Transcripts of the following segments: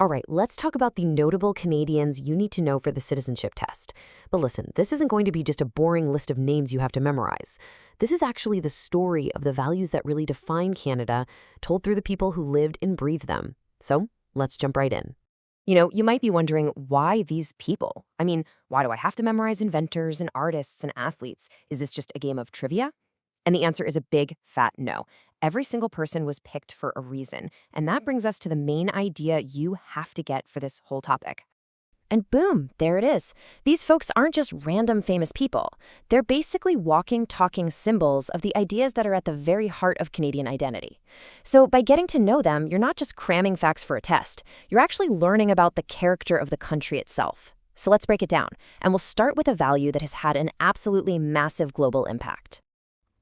All right, let's talk about the notable Canadians you need to know for the citizenship test. But listen, this isn't going to be just a boring list of names you have to memorize. This is actually the story of the values that really define Canada, told through the people who lived and breathed them. So let's jump right in. You might be wondering, why these people? I mean, why do I have to memorize inventors and artists and athletes? Is this just a game of trivia? And the answer is a big, fat no. Every single person was picked for a reason. And that brings us to the main idea you have to get for this whole topic. And boom, there it is. These folks aren't just random famous people. They're basically walking, talking symbols of the ideas that are at the very heart of Canadian identity. So by getting to know them, you're not just cramming facts for a test. You're actually learning about the character of the country itself. So let's break it down. And we'll start with a value that has had an absolutely massive global impact.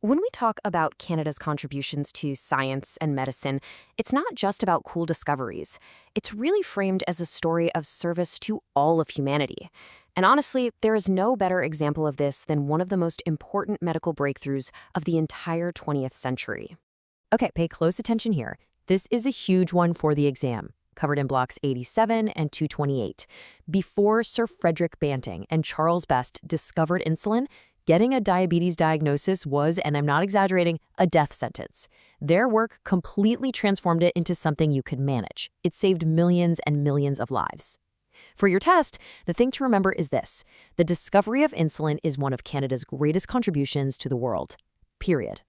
When we talk about Canada's contributions to science and medicine, it's not just about cool discoveries. It's really framed as a story of service to all of humanity. And honestly, there is no better example of this than one of the most important medical breakthroughs of the entire 20th century. Okay, pay close attention here. This is a huge one for the exam, covered in blocks 87 and 228. Before Sir Frederick Banting and Charles Best discovered insulin, getting a diabetes diagnosis was, and I'm not exaggerating, a death sentence. Their work completely transformed it into something you could manage. It saved millions and millions of lives. For your test, the thing to remember is this: the discovery of insulin is one of Canada's greatest contributions to the world. Period.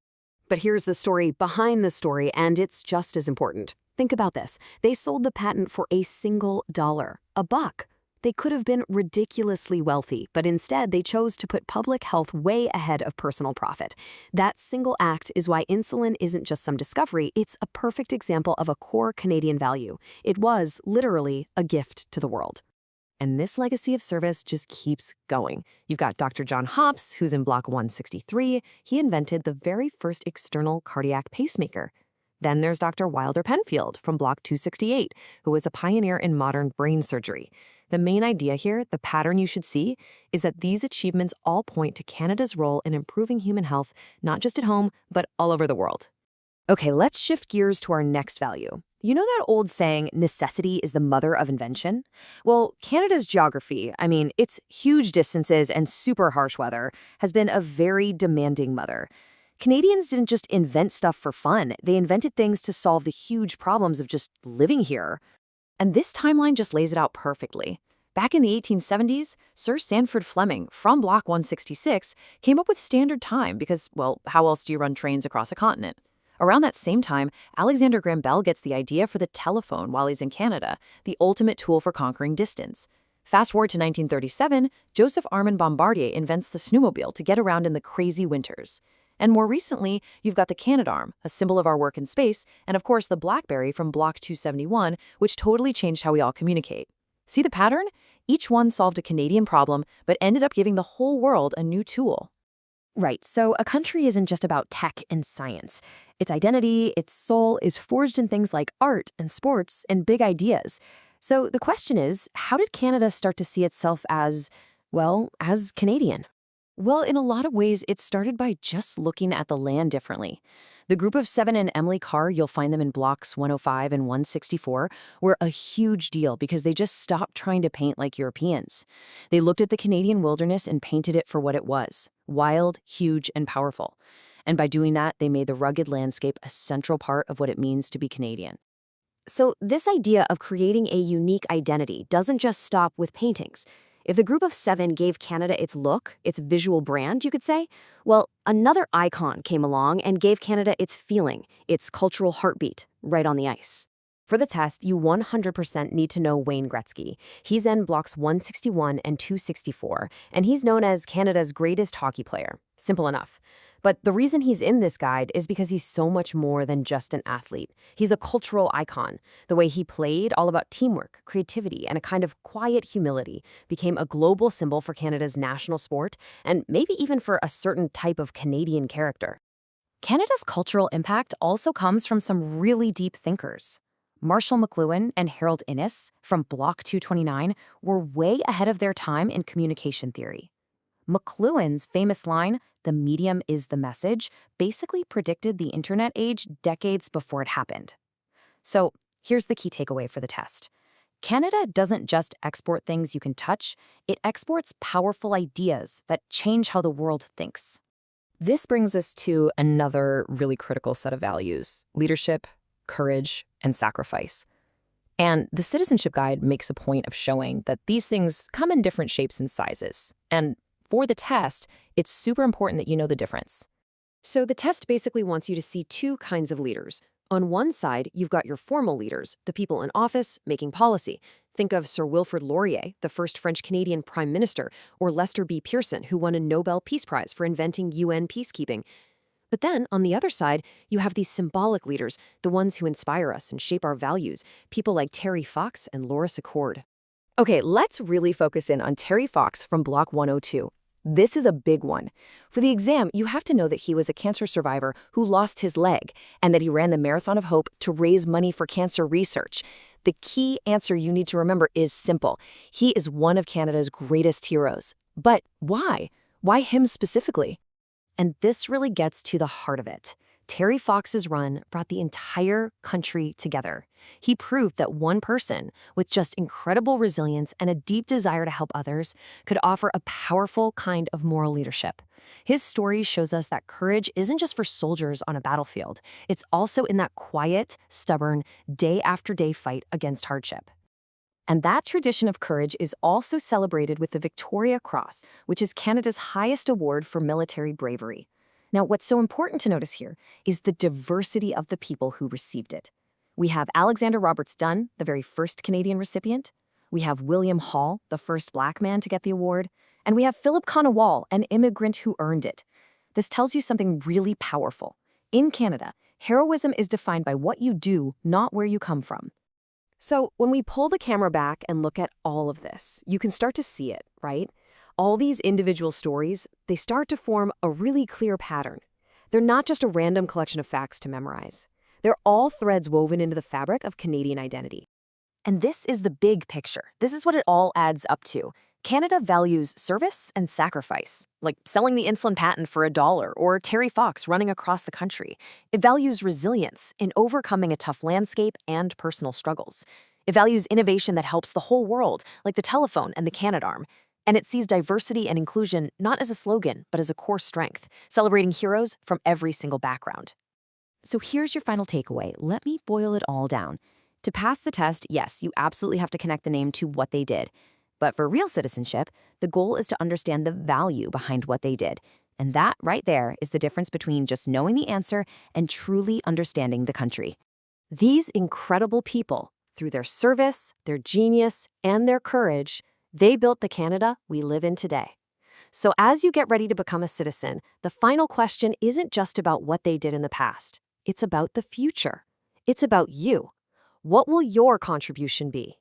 But here's the story behind the story, and it's just as important. Think about this. They sold the patent for a single dollar, a buck. They could have been ridiculously wealthy, but instead they chose to put public health way ahead of personal profit. That single act is why insulin isn't just some discovery, it's a perfect example of a core Canadian value. It was, literally, a gift to the world. And this legacy of service just keeps going. You've got Dr. John Hopps, who's in Block 163. He invented the very first external cardiac pacemaker. Then there's Dr. Wilder Penfield from Block 268, who was a pioneer in modern brain surgery. The main idea here, the pattern you should see, is that these achievements all point to Canada's role in improving human health, not just at home, but all over the world. Okay, let's shift gears to our next value. You know that old saying, necessity is the mother of invention? Well, Canada's geography, its huge distances and super harsh weather, has been a very demanding mother. Canadians didn't just invent stuff for fun, they invented things to solve the huge problems of just living here. And this timeline just lays it out perfectly. Back in the 1870s, Sir Sandford Fleming from Block 166 came up with standard time because, well, how else do you run trains across a continent? Around that same time, Alexander Graham Bell gets the idea for the telephone while he's in Canada, the ultimate tool for conquering distance. Fast forward to 1937, Joseph Armand Bombardier invents the snowmobile to get around in the crazy winters. And more recently, you've got the Canadarm, a symbol of our work in space, and of course the BlackBerry from Block 271, which totally changed how we all communicate. See the pattern? Each one solved a Canadian problem, but ended up giving the whole world a new tool. Right, so a country isn't just about tech and science. Its identity, its soul is forged in things like art and sports and big ideas. So the question is, how did Canada start to see itself as Canadian? Well, in a lot of ways, it started by just looking at the land differently. The group of 7 and Emily Carr, you'll find them in blocks 105 and 164, were a huge deal because they just stopped trying to paint like Europeans. They looked at the Canadian wilderness and painted it for what it was: wild, huge, and powerful. And by doing that, they made the rugged landscape a central part of what it means to be Canadian. So this idea of creating a unique identity doesn't just stop with paintings. If the group of 7 gave Canada its look, its visual brand, you could say, well, another icon came along and gave Canada its feeling, its cultural heartbeat, right on the ice. For the test, you 100% need to know Wayne Gretzky. He's in blocks 161 and 264, and he's known as Canada's greatest hockey player. Simple enough. But the reason he's in this guide is because he's so much more than just an athlete. He's a cultural icon. The way he played, all about teamwork, creativity, and a kind of quiet humility, became a global symbol for Canada's national sport, and maybe even for a certain type of Canadian character. Canada's cultural impact also comes from some really deep thinkers. Marshall McLuhan and Harold Innis from Block 229 were way ahead of their time in communication theory. McLuhan's famous line, "The medium is the message," basically predicted the internet age decades before it happened. So here's the key takeaway for the test. Canada doesn't just export things you can touch, it exports powerful ideas that change how the world thinks. This brings us to another really critical set of values: leadership, courage, and sacrifice. And the Citizenship Guide makes a point of showing that these things come in different shapes and sizes. And for the test, it's super important that you know the difference. So the test basically wants you to see two kinds of leaders. On one side, you've got your formal leaders, the people in office making policy. Think of Sir Wilfrid Laurier, the first French-Canadian Prime Minister, or Lester B. Pearson, who won a Nobel Peace Prize for inventing UN peacekeeping. But then, on the other side, you have these symbolic leaders, the ones who inspire us and shape our values, people like Terry Fox and Laura Secord. Okay, let's really focus in on Terry Fox from Block 102. This is a big one. For the exam, you have to know that he was a cancer survivor who lost his leg and that he ran the Marathon of Hope to raise money for cancer research. The key answer you need to remember is simple. He is one of Canada's greatest heroes. But why? Why him specifically? And this really gets to the heart of it. Terry Fox's run brought the entire country together. He proved that one person, with just incredible resilience and a deep desire to help others, could offer a powerful kind of moral leadership. His story shows us that courage isn't just for soldiers on a battlefield. It's also in that quiet, stubborn, day-after-day fight against hardship. And that tradition of courage is also celebrated with the Victoria Cross, which is Canada's highest award for military bravery. Now, what's so important to notice here is the diversity of the people who received it. We have Alexander Roberts Dunn, the very first Canadian recipient. We have William Hall, the first Black man to get the award. And we have Philip Conawall, an immigrant who earned it. This tells you something really powerful. In Canada, heroism is defined by what you do, not where you come from. So when we pull the camera back and look at all of this, you can start to see it, right? All these individual stories, they start to form a really clear pattern. They're not just a random collection of facts to memorize. They're all threads woven into the fabric of Canadian identity. And this is the big picture. This is what it all adds up to. Canada values service and sacrifice, like selling the insulin patent for $1 or Terry Fox running across the country. It values resilience in overcoming a tough landscape and personal struggles. It values innovation that helps the whole world, like the telephone and the Canadarm. And it sees diversity and inclusion not as a slogan, but as a core strength, celebrating heroes from every single background. So here's your final takeaway. Let me boil it all down. To pass the test, yes, you absolutely have to connect the name to what they did. But for real citizenship, the goal is to understand the value behind what they did. And that right there is the difference between just knowing the answer and truly understanding the country. These incredible people, through their service, their genius, and their courage, they built the Canada we live in today. So as you get ready to become a citizen, the final question isn't just about what they did in the past. It's about the future. It's about you. What will your contribution be?